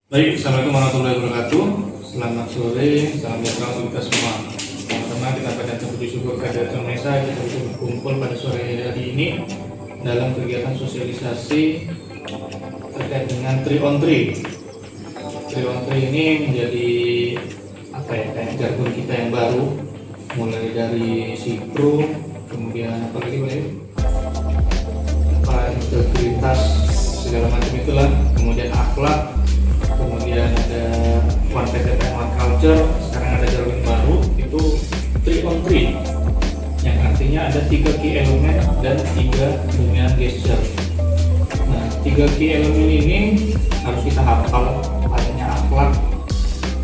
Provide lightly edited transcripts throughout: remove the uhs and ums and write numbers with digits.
Baik, Assalamualaikum warahmatullahi wabarakatuh. Selamat sore, salam sejahtera untuk kita semua. Teman-teman, kita pada puji syukur kehadirat Tuhan Maha Esa, kita bisa berkumpul pada sore hari ini dalam kegiatan sosialisasi terkait dengan 3 on 3. 3 on 3 ini menjadi kayak jargon kita yang baru, mulai dari sikro, kemudian apa lagi integritas segala macam itulah, kemudian akhlak, kemudian ada one PTT one culture. Sekarang ada jargon baru itu 3 on 3 yang artinya ada 3 key elemen dan 3 dominan gesture. Nah, 3 key elemen ini harus kita hafal, adanya akhlak,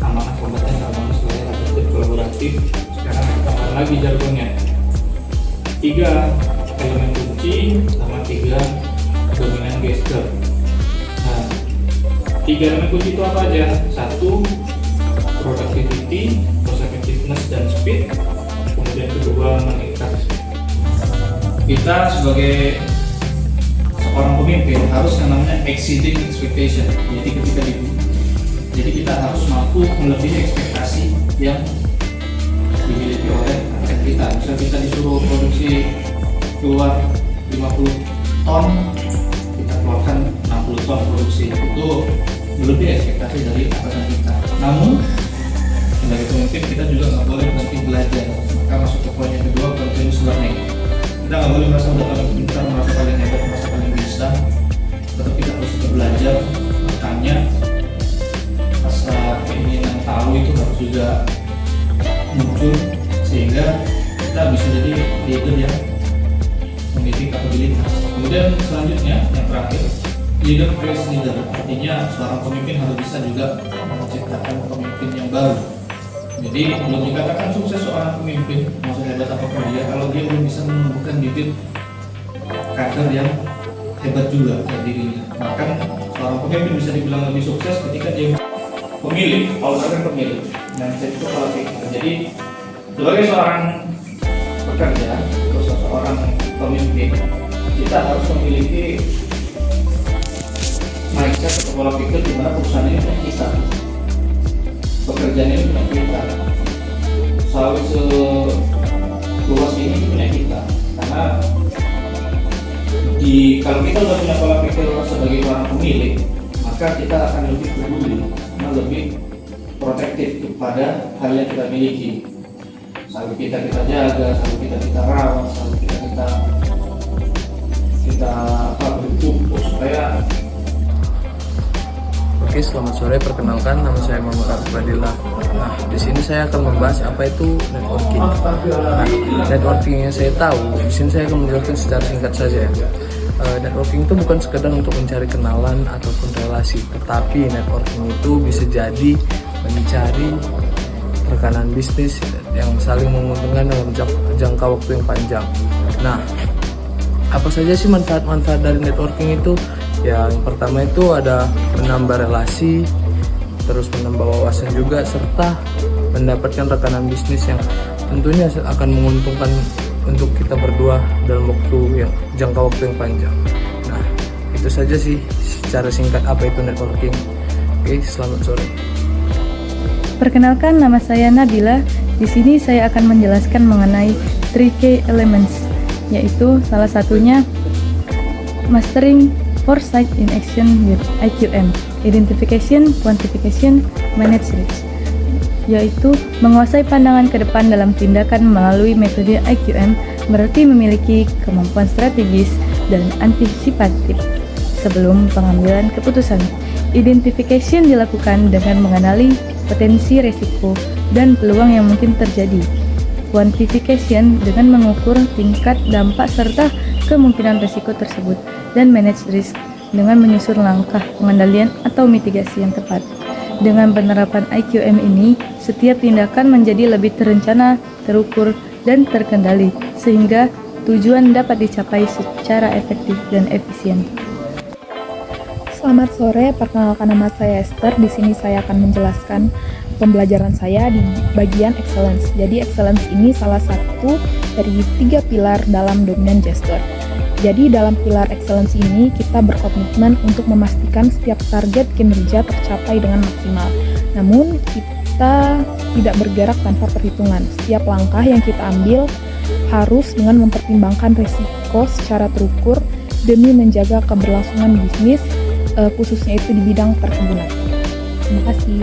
amanah, kompeten, harmonis, loyal, adaptif, kolaboratif. Sekarang kita tambah lagi jargonnya 3 elemen kunci sama 3 dominan gesture. Nah, 3 elemen kunci itu apa aja? 1, productivity, cost effectiveness dan speed. Kemudian kedua, mengikat. Kita sebagai seorang pemimpin harus yang namanya exceeding expectation. Jadi kita harus mampu melebihi ekspektasi yang dimiliki oleh target kita. Misalnya kita disuruh produksi keluar 50 ton, kita keluarkan 60 ton produksi, itu melebihi ekspektasi dari atasan kita. Namun sebagai pemimpin kita juga nggak boleh berhenti belajar. Maka masuk ke poin yang kedua, continuous learning. Kita nggak boleh merasa udah paling pintar, merasa paling hebat, merasa paling bisa. Tetap kita harus tetap belajar, makanya rasa keinginan tahu itu harus juga muncul, sehingga kita bisa jadi leader yang memiliki kapabilitas. Kemudian selanjutnya yang terakhir, leader creates leader, artinya seorang pemimpin harus bisa juga menciptakan pemimpin yang baru. Jadi belum dikatakan sukses seorang pemimpin, mau sehebat apapun dia, kalau dia belum bisa menumbuhkan bibit kader yang hebat juga pada dirinya. Maka seorang pemimpin bisa dibilang lebih sukses ketika dia pemilih, pemilih. Dan itu kalau kita. Jadi sebagai seorang pekerja atau seorang pemimpin, kita harus memiliki mindset atau pola pikir di mana perusahaan ini punya kita, pekerjaan ini punya kita, sawit seluas ini punya kita. Karena kalau kita sudah punya pola pikir sebagai orang pemilik, maka kita akan lebih peduli, lebih protektif kepada hal yang kita miliki. Sawit kita jaga, sawit kita rawat, sawit kita beri pupuk supaya. Oke, selamat sore. Perkenalkan, nama saya Muhammad Abdillah. Nah, di sini saya akan membahas apa itu networking. Nah, networking yang saya tahu, di sini saya akan menjelaskan secara singkat saja. Networking itu bukan sekedar untuk mencari kenalan ataupun relasi, tetapi networking itu bisa jadi mencari rekanan bisnis yang saling menguntungkan dalam jangka waktu yang panjang. Nah, apa saja sih manfaat-manfaat dari networking itu? Yang pertama itu ada menambah relasi, terus menambah wawasan juga, serta mendapatkan rekanan bisnis yang tentunya akan menguntungkan untuk kita berdua dalam jangka waktu yang panjang. Nah, itu saja sih secara singkat apa itu networking. Oke, selamat sore. Perkenalkan, nama saya Nabila. Di sini saya akan menjelaskan mengenai 3 key elements, yaitu salah satunya mastering foresight in action with IQM, identification, quantification, manage risk, yaitu menguasai pandangan ke depan dalam tindakan melalui metode IQM, berarti memiliki kemampuan strategis dan antisipatif sebelum pengambilan keputusan. Identification dilakukan dengan mengenali potensi risiko dan peluang yang mungkin terjadi. Quantification dengan mengukur tingkat dampak serta kemungkinan risiko tersebut, dan manage risk dengan menyusun langkah pengendalian atau mitigasi yang tepat. Dengan penerapan IQM ini, setiap tindakan menjadi lebih terencana, terukur, dan terkendali, sehingga tujuan dapat dicapai secara efektif dan efisien. Selamat sore, perkenalkan nama saya Esther. Di sini saya akan menjelaskan pembelajaran saya di bagian excellence. Jadi excellence ini salah satu dari 3 pilar dalam dominant gesture. Jadi dalam pilar excellence ini kita berkomitmen untuk memastikan setiap target kinerja tercapai dengan maksimal. Namun kita tidak bergerak tanpa perhitungan. Setiap langkah yang kita ambil harus dengan mempertimbangkan risiko secara terukur demi menjaga keberlangsungan bisnis, khususnya itu di bidang perkebunan. Terima kasih.